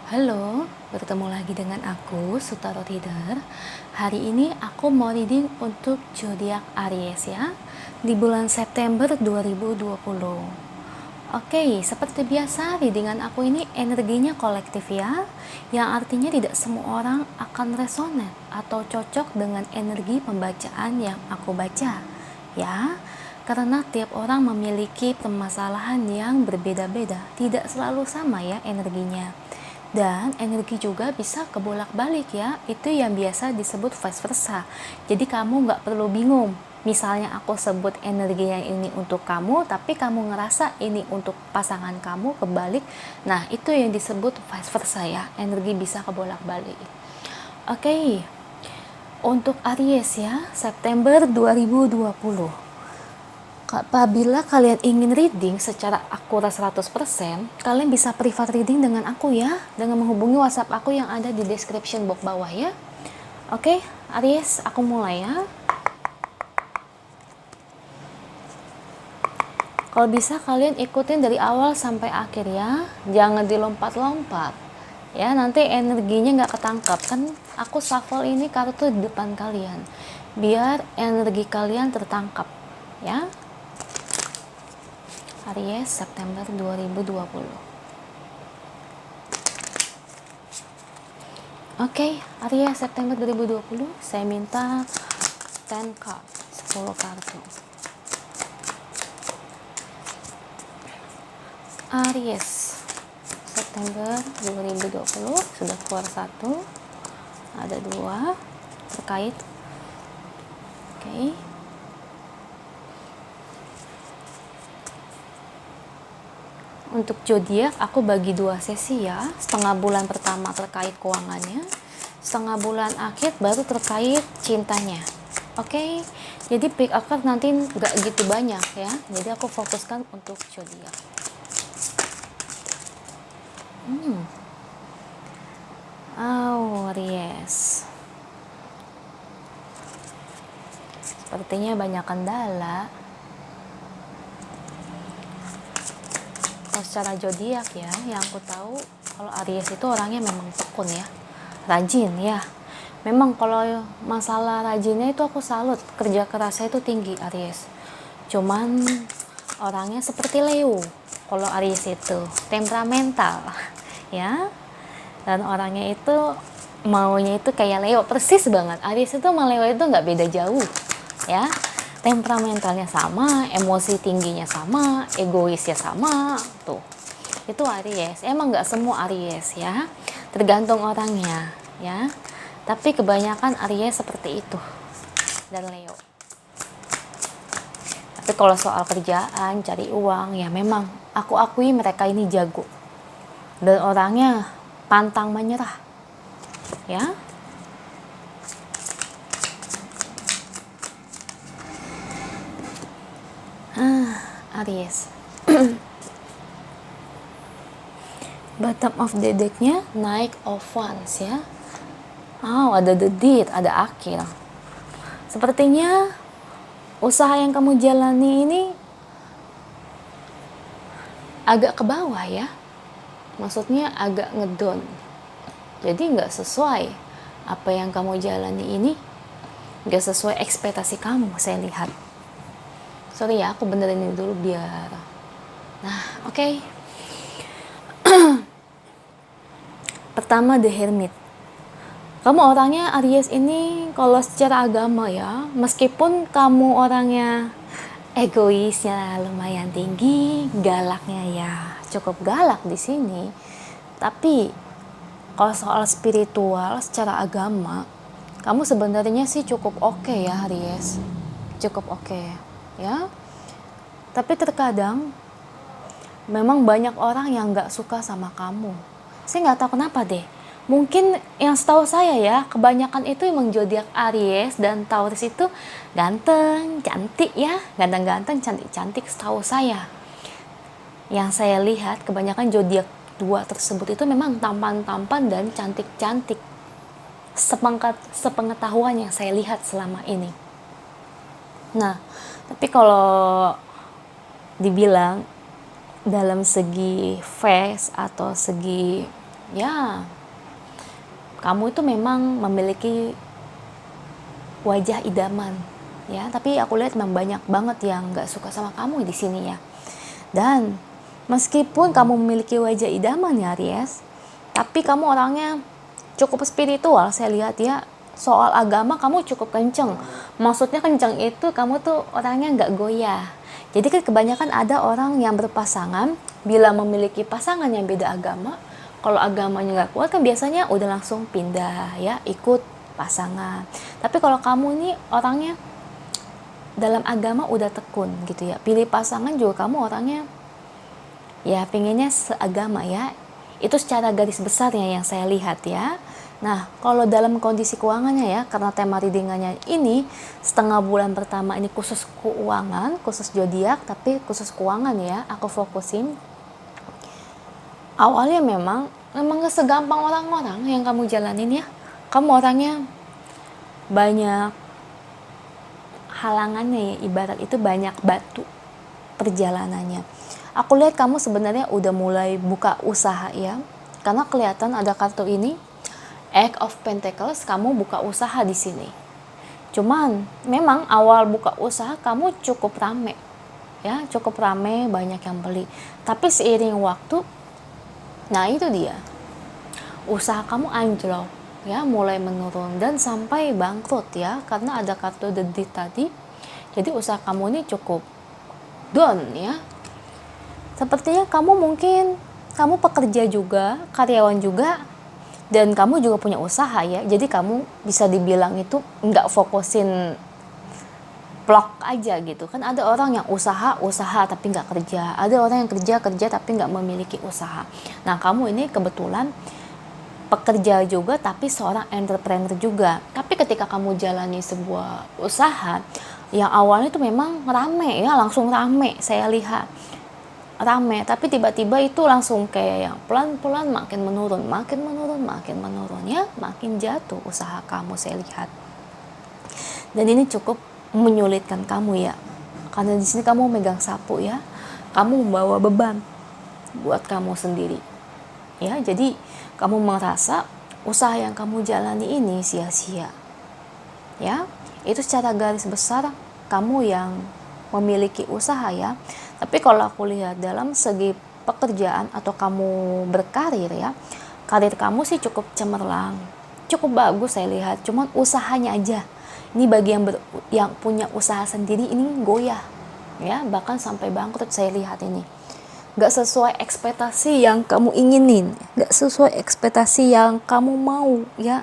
Halo, bertemu lagi dengan aku, Sutaro Reader. Hari ini aku mau reading untuk zodiak Aries ya, di bulan September 2020. Oke, seperti biasa, readingan aku ini energinya kolektif ya, yang artinya tidak semua orang akan resonate atau cocok dengan energi pembacaan yang aku baca, ya. Karena tiap orang memiliki permasalahan yang berbeda-beda, tidak selalu sama ya energinya. Dan energi juga bisa kebolak-balik ya, itu yang biasa disebut vice versa. Jadi kamu nggak perlu bingung, misalnya aku sebut energi yang ini untuk kamu, tapi kamu ngerasa ini untuk pasangan kamu, kebalik. Nah, itu yang disebut vice versa ya, energi bisa kebolak-balik. Oke, untuk Aries ya, September 2020. Apabila kalian ingin reading secara akurat 100%, kalian bisa private reading dengan aku ya, dengan menghubungi WhatsApp aku yang ada di description box bawah ya. Oke, Aries, aku mulai ya. Kalau bisa kalian ikutin dari awal sampai akhir ya, jangan dilompat-lompat. Ya, nanti energinya nggak ketangkap kan. Aku shuffle ini kartu di depan kalian, biar energi kalian tertangkap ya. Aries September 2020. Oke, Aries September 2020, saya minta 10 card, 10 kartu. Aries September 2020, sudah keluar satu, ada dua terkait. Oke. Untuk zodiak aku bagi dua sesi ya, setengah bulan pertama terkait keuangannya, setengah bulan akhir baru terkait cintanya. Oke, jadi pick up card nanti nggak gitu banyak ya, jadi aku fokuskan untuk zodiak. Aries, sepertinya banyak kendala. Secara zodiak ya, yang aku tahu kalau Aries itu orangnya memang tekun ya, rajin ya. Memang kalau masalah rajinnya itu aku salut, kerja kerasnya itu tinggi Aries. Cuman orangnya seperti Leo. Kalau Aries itu temperamental ya, dan orangnya itu maunya itu kayak Leo persis banget. Aries itu sama Leo itu nggak beda jauh ya. Temperamentalnya sama, emosi tingginya sama, egoisnya sama, tuh. Itu Aries. Emang nggak semua Aries ya, tergantung orangnya ya. Tapi kebanyakan Aries seperti itu, dan Leo. Tapi kalau soal kerjaan, cari uang, ya memang aku akui mereka ini jago. Dan orangnya pantang menyerah ya. Aries. Bottom of the decknya Knight of Wands ya. Ada the deed, ada akhir. Sepertinya usaha yang kamu jalani ini agak ke bawah ya. Maksudnya agak ngedon. Jadi nggak sesuai apa yang kamu jalani ini, nggak sesuai ekspektasi kamu, saya lihat. Sorry ya, aku benerin ini dulu biar. Nah, oke. Pertama, The Hermit. Kamu orangnya Aries ini kalau secara agama ya, meskipun kamu orangnya egoisnya lumayan tinggi, galaknya ya cukup galak di sini. Tapi kalau soal spiritual secara agama, kamu sebenarnya sih cukup oke ya Aries. Cukup oke ya. Tapi terkadang memang banyak orang yang gak suka sama kamu. Saya gak tahu kenapa deh. Mungkin yang setahu saya ya, kebanyakan itu emang zodiak Aries dan Taurus itu ganteng, cantik ya. Ganteng-ganteng, cantik-cantik setahu saya. Yang saya lihat kebanyakan zodiak dua tersebut itu memang tampan-tampan dan cantik-cantik. Sepengetahuan yang saya lihat selama ini. Nah, tapi kalau dibilang dalam segi face atau segi ya kamu itu memang memiliki wajah idaman ya, tapi aku lihat memang banyak banget yang nggak suka sama kamu di sini ya. Dan meskipun kamu memiliki wajah idaman ya Aries, tapi kamu orangnya cukup spiritual saya lihat ya. Soal agama kamu cukup kenceng, maksudnya kenceng itu kamu tuh orangnya nggak goyah. Jadi kan kebanyakan ada orang yang berpasangan, bila memiliki pasangan yang beda agama, kalau agamanya nggak kuat kan biasanya udah langsung pindah ya, ikut pasangan. Tapi kalau kamu ini orangnya dalam agama udah tekun gitu ya, pilih pasangan juga kamu orangnya ya pengennya seagama ya. Itu secara garis besarnya yang saya lihat ya. Nah, kalau dalam kondisi keuangannya ya, karena tema readingannya ini setengah bulan pertama ini khusus keuangan, khusus zodiak, tapi khusus keuangan ya, aku fokusin. Awalnya memang gak segampang orang-orang yang kamu jalanin ya. Kamu orangnya banyak halangannya ya, ibarat itu banyak batu perjalanannya. Aku lihat kamu sebenarnya udah mulai buka usaha ya, karena kelihatan ada kartu ini Eight of Pentacles, kamu buka usaha di sini. Cuman memang awal buka usaha kamu cukup rame ya, cukup rame, banyak yang beli. Tapi seiring waktu, nah itu dia, usaha kamu anjlok ya, mulai menurun dan sampai bangkrut ya, karena ada kartu The Death tadi. Jadi usaha kamu ini cukup down ya. Sepertinya kamu mungkin kamu pekerja juga, karyawan juga, dan kamu juga punya usaha ya. Jadi kamu bisa dibilang itu nggak fokusin plok aja gitu kan. Ada orang yang usaha tapi nggak kerja, ada orang yang kerja tapi nggak memiliki usaha. Nah kamu ini kebetulan pekerja juga tapi seorang entrepreneur juga. Tapi ketika kamu jalani sebuah usaha yang awalnya itu memang rame ya, langsung rame, saya lihat rame, tapi tiba-tiba itu langsung kayak yang pelan-pelan makin menurun ya, makin jatuh usaha kamu saya lihat. Dan ini cukup menyulitkan kamu ya, karena di sini kamu megang sapu ya, kamu membawa beban buat kamu sendiri ya. Jadi kamu merasa usaha yang kamu jalani ini sia-sia ya. Itu secara garis besar kamu yang memiliki usaha ya. Tapi kalau aku lihat dalam segi pekerjaan atau kamu berkarir ya, karir kamu sih cukup cemerlang, cukup bagus saya lihat. Cuman usahanya aja, ini bagi yang punya usaha sendiri ini goyah ya, bahkan sampai bangkrut saya lihat ini. Gak sesuai ekspektasi yang kamu inginin, gak sesuai ekspektasi yang kamu mau ya.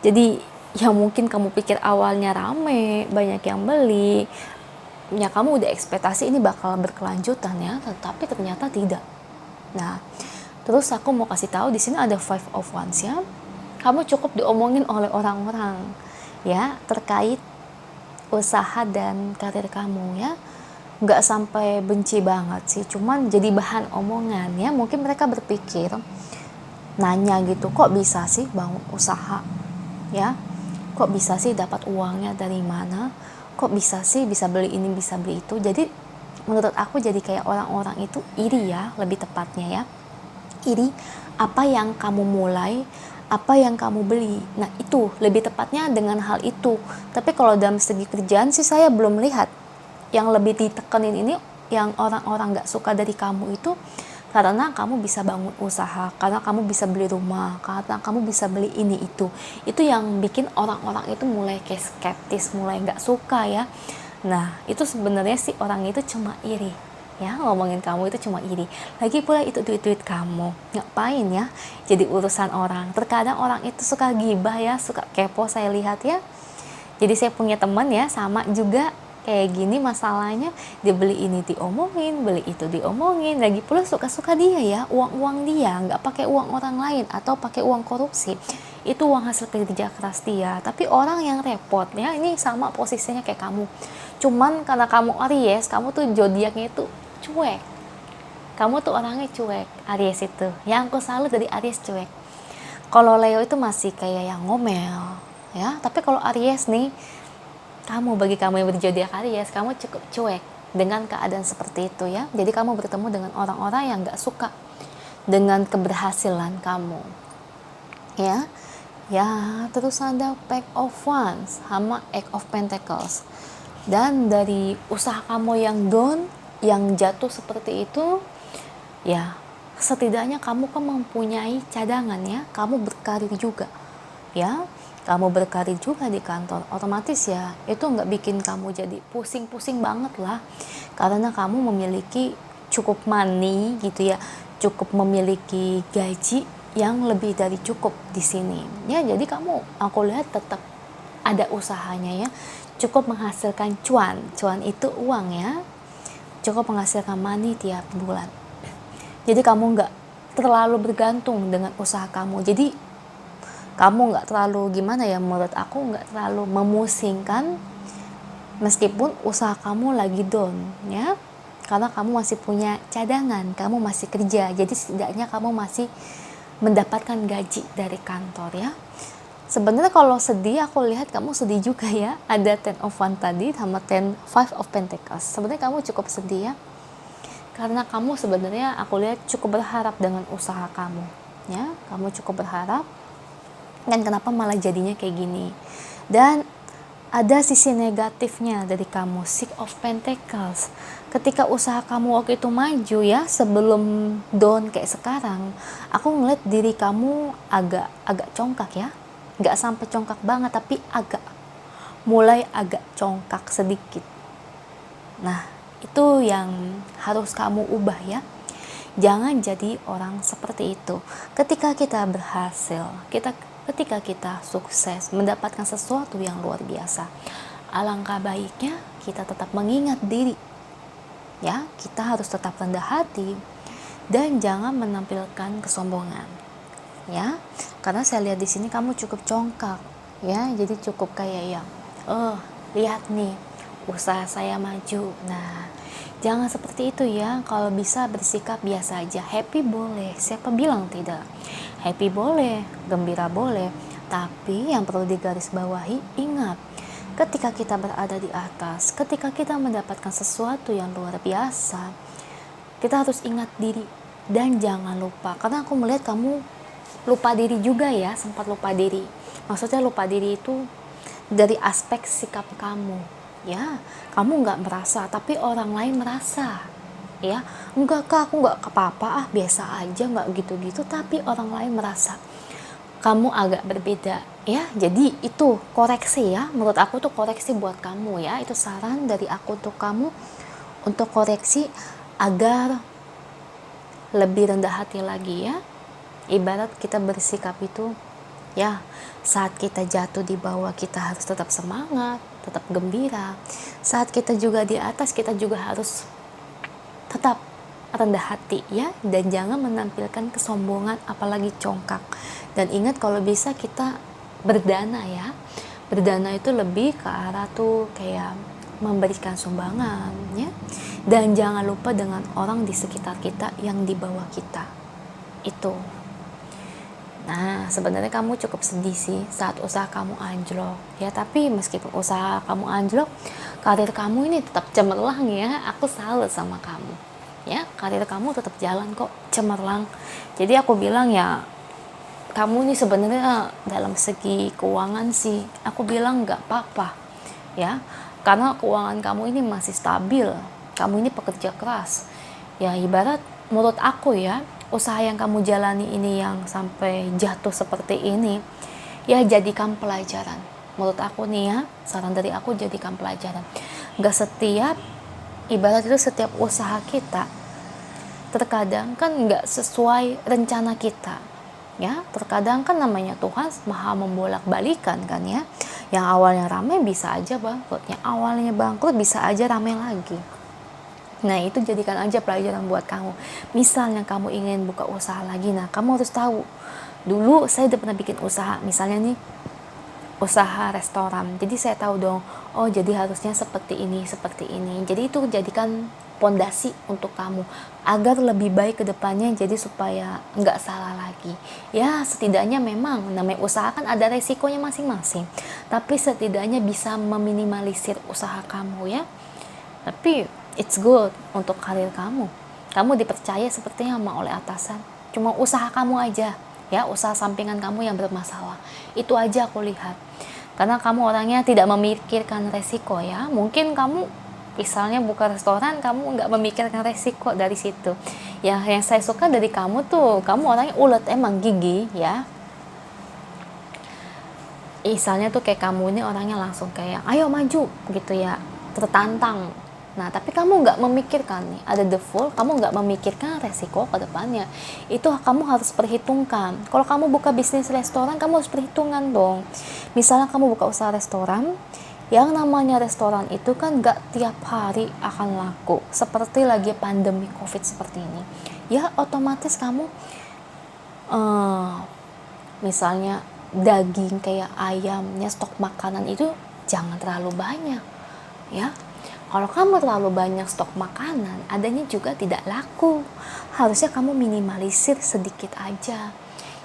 Jadi yang mungkin kamu pikir awalnya rame, banyak yang beli ya, kamu udah ekspektasi ini bakal berkelanjutan ya, tetapi ternyata tidak. Nah, terus aku mau kasih tahu di sini ada Five of Wands ya. Kamu cukup diomongin oleh orang-orang ya terkait usaha dan karir kamu ya. Nggak sampai benci banget sih, cuman jadi bahan omongan ya. Mungkin mereka berpikir, nanya gitu, kok bisa sih bangun usaha ya, kok bisa sih dapat uangnya dari mana, kok bisa sih bisa beli ini bisa beli itu. Jadi menurut aku jadi kayak orang-orang itu iri ya, lebih tepatnya ya, iri apa yang kamu mulai, apa yang kamu beli. Nah itu lebih tepatnya dengan hal itu. Tapi kalau dalam segi kerjaan sih saya belum lihat. Yang lebih ditekenin ini yang orang-orang gak suka dari kamu itu karena kamu bisa bangun usaha, karena kamu bisa beli rumah, karena kamu bisa beli ini itu. Itu yang bikin orang-orang itu mulai kayak skeptis, mulai gak suka ya. Nah itu sebenarnya sih orang itu cuma iri ya, ngomongin kamu itu cuma iri. Lagi pula itu duit-duit kamu, ngapain ya jadi urusan orang. Terkadang orang itu suka gibah ya, suka kepo saya lihat ya. Jadi saya punya teman ya sama juga kayak gini masalahnya, dia beli ini diomongin, beli itu diomongin. Lagi pula suka-suka dia ya, uang-uang dia, nggak pakai uang orang lain atau pakai uang korupsi, itu uang hasil kerja keras dia. Tapi orang yang repot ya, ini sama posisinya kayak kamu, cuman karena kamu Aries, kamu tuh zodiaknya itu cuek, kamu tuh orangnya cuek. Aries itu yang aku salut dari Aries, cuek. Kalau Leo itu masih kayak yang ngomel ya, tapi kalau Aries nih, bagi kamu yang berzodiak Aries, kamu cukup cuek dengan keadaan seperti itu ya. Jadi kamu bertemu dengan orang-orang yang gak suka dengan keberhasilan kamu. Ya. Ya, terus ada Page of Wands sama Eight of Pentacles. Dan dari usaha kamu yang down, yang jatuh seperti itu, ya setidaknya kamu kan mempunyai cadangan ya. Kamu berkarir juga, ya. Kamu berkarir juga di kantor, otomatis ya itu nggak bikin kamu jadi pusing-pusing banget lah. Karena kamu memiliki cukup money gitu ya, cukup memiliki gaji yang lebih dari cukup di sini. Ya, jadi kamu, aku lihat tetap ada usahanya ya, cukup menghasilkan cuan. Cuan itu uang ya, cukup menghasilkan money tiap bulan. Jadi kamu nggak terlalu bergantung dengan usaha kamu. Jadi kamu nggak terlalu gimana ya, menurut aku nggak terlalu memusingkan meskipun usaha kamu lagi down ya, karena kamu masih punya cadangan, kamu masih kerja, jadi setidaknya kamu masih mendapatkan gaji dari kantor ya. Sebenarnya kalau sedih, aku lihat kamu sedih juga ya, ada Ten of Wands tadi sama Five of Pentacles. Sebenarnya kamu cukup sedih ya, karena kamu sebenarnya aku lihat cukup berharap dengan usaha kamu ya, kamu cukup berharap. Dan kenapa malah jadinya kayak gini? Dan ada sisi negatifnya dari kamu, Six of Pentacles. Ketika usaha kamu waktu itu maju ya, sebelum down kayak sekarang, aku ngeliat diri kamu agak congkak ya. Nggak sampai congkak banget, tapi mulai agak congkak sedikit. Nah, itu yang harus kamu ubah ya. Jangan jadi orang seperti itu. Ketika kita berhasil, ketika kita sukses, mendapatkan sesuatu yang luar biasa, alangkah baiknya kita tetap mengingat diri. Ya, kita harus tetap rendah hati dan jangan menampilkan kesombongan. Ya, karena saya lihat di sini kamu cukup congkak. Ya, jadi cukup kayak yang, lihat nih, usaha saya maju. Nah, jangan seperti itu ya. Kalau bisa bersikap biasa aja. Happy boleh, siapa bilang tidak? Happy boleh, gembira boleh, tapi yang perlu digarisbawahi, ingat, ketika kita berada di atas, ketika kita mendapatkan sesuatu yang luar biasa, kita harus ingat diri dan jangan lupa. Karena aku melihat kamu lupa diri juga ya, sempat lupa diri. Maksudnya lupa diri itu dari aspek sikap kamu ya, kamu nggak merasa tapi orang lain merasa ya. Enggak kak, aku nggak apa-apa, biasa aja, nggak gitu-gitu, tapi orang lain merasa kamu agak berbeda ya. Jadi itu koreksi ya, menurut aku tuh koreksi buat kamu ya, itu saran dari aku untuk kamu untuk koreksi agar lebih rendah hati lagi ya. Ibarat kita bersikap itu ya, saat kita jatuh di bawah kita harus tetap semangat, tetap gembira. Saat kita juga di atas, kita juga harus tetap rendah hati ya, dan jangan menampilkan kesombongan apalagi congkak. Dan ingat kalau bisa kita berdana ya, berdana itu lebih ke arah tuh kayak memberikan sumbangan ya. Dan jangan lupa dengan orang di sekitar kita yang di bawah kita itu. Nah, sebenarnya kamu cukup sedih sih saat usaha kamu anjlok ya, tapi meskipun usaha kamu anjlok, karir kamu ini tetap cemerlang ya. Aku salut sama kamu ya, karir kamu tetap jalan kok, cemerlang. Jadi aku bilang ya, kamu ini sebenarnya dalam segi keuangan sih aku bilang nggak apa-apa ya, karena keuangan kamu ini masih stabil, kamu ini pekerja keras ya. Ibarat menurut aku ya, usaha yang kamu jalani ini yang sampai jatuh seperti ini ya, jadikan pelajaran. Menurut aku nih ya, saran dari aku, jadikan pelajaran. Gak setiap, ibarat itu setiap usaha kita terkadang kan gak sesuai rencana kita ya. Terkadang kan namanya Tuhan maha membolak-balikan kan ya. Yang awalnya ramai bisa aja bangkrut, yang awalnya bangkrut bisa aja ramai lagi. Nah, itu jadikan aja pelajaran buat kamu. Misalnya kamu ingin buka usaha lagi, nah kamu harus tahu, dulu saya udah pernah bikin usaha, misalnya nih usaha restoran, jadi saya tahu dong, oh jadi harusnya seperti ini, seperti ini. Jadi itu jadikan pondasi untuk kamu agar lebih baik ke depannya, jadi supaya nggak salah lagi ya. Setidaknya memang namanya usaha kan ada resikonya masing-masing, tapi setidaknya bisa meminimalisir usaha kamu ya. Tapi it's good untuk karir kamu. Kamu dipercaya sepertinya sama oleh atasan cuma usaha kamu aja ya, usaha sampingan kamu yang bermasalah. Itu aja aku lihat. Karena kamu orangnya tidak memikirkan resiko ya. Mungkin kamu misalnya buka restoran, kamu nggak memikirkan resiko dari situ. Ya, yang saya suka dari kamu tuh, kamu orangnya ulet, emang gigi ya. Misalnya tuh kayak kamu ini orangnya langsung kayak, ayo maju gitu ya, tertantang. Nah, tapi kamu nggak memikirkan nih, ada default, kamu nggak memikirkan resiko ke depannya. Itu kamu harus perhitungkan. Kalau kamu buka bisnis restoran, kamu harus perhitungan dong. Misalnya kamu buka usaha restoran, yang namanya restoran itu kan nggak tiap hari akan laku. Seperti lagi pandemi COVID seperti ini. Ya, otomatis kamu, misalnya daging kayak ayamnya, stok makanan itu jangan terlalu banyak. Ya, kalau kamu terlalu banyak stok makanan, adanya juga tidak laku. Harusnya kamu minimalisir sedikit aja.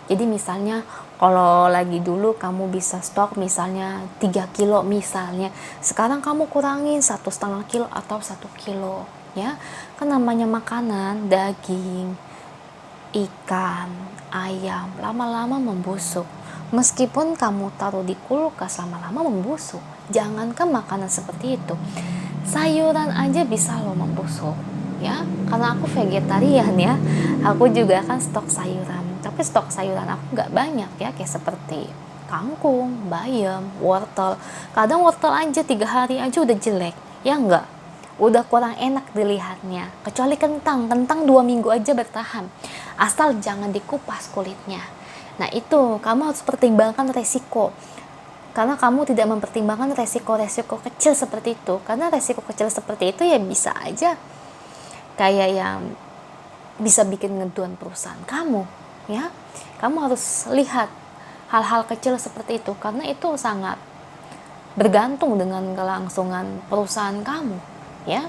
Jadi misalnya kalau lagi dulu kamu bisa stok misalnya 3 kilo misalnya, sekarang kamu kurangin 1,5 kilo atau 1 kilo ya. Kan namanya makanan, daging, ikan, ayam lama-lama membusuk. Meskipun kamu taruh di kulkas lama-lama membusuk. Jangankan makanan seperti itu, sayuran aja bisa loh membusuk ya. Karena aku vegetarian ya, aku juga kan stok sayuran, tapi stok sayuran aku nggak banyak ya, kayak seperti kangkung, bayam, wortel. Kadang wortel aja 3 hari aja udah jelek ya, nggak, udah kurang enak dilihatnya. Kecuali kentang 2 minggu aja bertahan, asal jangan dikupas kulitnya. Nah itu kamu harus pertimbangkan resiko. Karena kamu tidak mempertimbangkan resiko-resiko kecil seperti itu. Karena resiko kecil seperti itu ya bisa aja kayak yang bisa bikin ngedown perusahaan kamu ya. Kamu harus lihat hal-hal kecil seperti itu, karena itu sangat bergantung dengan kelangsungan perusahaan kamu ya.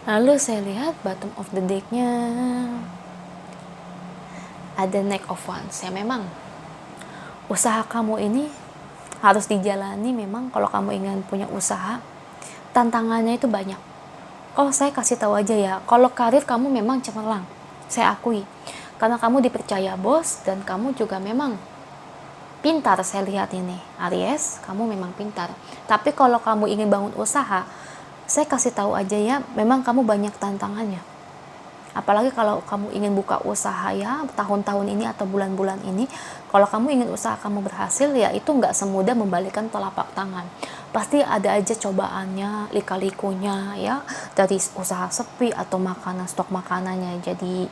Lalu saya lihat bottom of the deck-nya ada Knight of Wands ya. Memang usaha kamu ini harus dijalani. Memang kalau kamu ingin punya usaha, tantangannya itu banyak. Oh, saya kasih tahu aja ya, kalau karir kamu memang cemerlang, saya akui, karena kamu dipercaya bos dan kamu juga memang pintar. Saya lihat ini Aries, kamu memang pintar. Tapi kalau kamu ingin bangun usaha, saya kasih tahu aja ya, memang kamu banyak tantangannya. Apalagi kalau kamu ingin buka usaha ya, tahun-tahun ini atau bulan-bulan ini, kalau kamu ingin usaha kamu berhasil ya, itu nggak semudah membalikkan telapak tangan. Pasti ada aja cobaannya, lika-likunya ya, dari usaha sepi atau makanan, stok makanannya jadi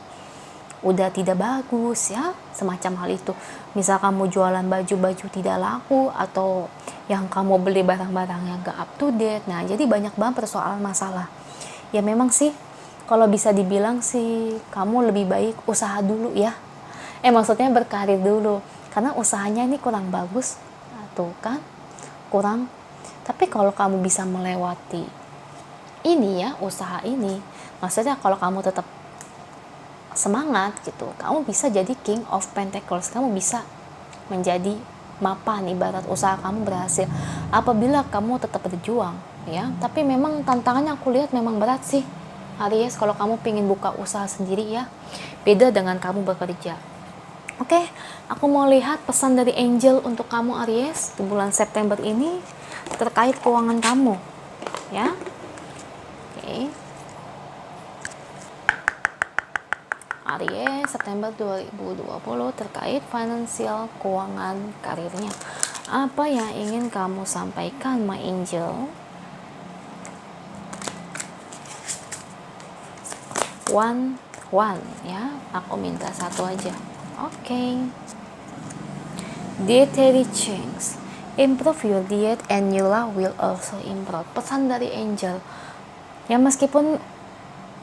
udah tidak bagus ya, semacam hal itu. Misal kamu jualan baju-baju tidak laku, atau yang kamu beli barang-barang yang gak up to date. Nah jadi banyak banget persoalan masalah ya. Memang sih kalau bisa dibilang sih kamu lebih baik usaha dulu ya. Maksudnya berkarir dulu, karena usahanya ini kurang bagus tuh kan, kurang. Tapi kalau kamu bisa melewati ini ya, usaha ini, maksudnya kalau kamu tetap semangat gitu, kamu bisa jadi King of Pentacles. Kamu bisa menjadi mapan, ibarat usaha kamu berhasil apabila kamu tetap berjuang ya. Tapi memang tantangannya aku lihat memang berat sih Aries, kalau kamu pengen buka usaha sendiri ya, beda dengan kamu bekerja. Oke, aku mau lihat pesan dari Angel untuk kamu Aries di bulan September ini terkait keuangan kamu ya. Oke, Aries September 2020 terkait finansial, keuangan, karirnya. Apa yang ingin kamu sampaikan my angel? One ya, aku minta satu aja. Oke. Dietary change, improve your diet and your life will also improve. Pesan dari Angel ya, meskipun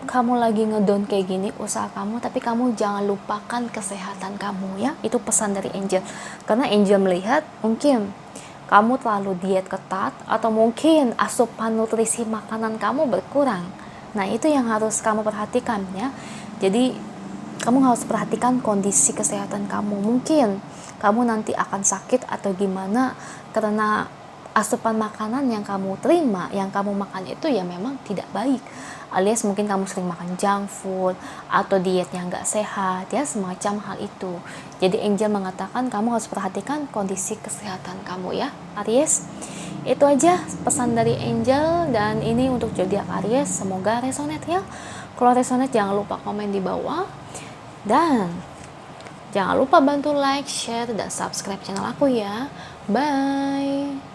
kamu lagi ngedown kayak gini usaha kamu, tapi kamu jangan lupakan kesehatan kamu ya. Itu pesan dari Angel, karena Angel melihat mungkin kamu terlalu diet ketat, atau mungkin asupan nutrisi makanan kamu berkurang. Nah itu yang harus kamu perhatikan ya. Jadi kamu harus perhatikan kondisi kesehatan kamu. Mungkin kamu nanti akan sakit atau gimana karena asupan makanan yang kamu terima, yang kamu makan itu ya memang tidak baik, alias mungkin kamu sering makan junk food atau diet yang nggak sehat ya, semacam hal itu. Jadi angel mengatakan kamu harus perhatikan kondisi kesehatan kamu ya Aries. Itu aja pesan dari angel, dan ini untuk zodiak Aries, semoga resonate ya. Kalau resonate jangan lupa komen di bawah, dan jangan lupa bantu like, share, dan subscribe channel aku ya. Bye.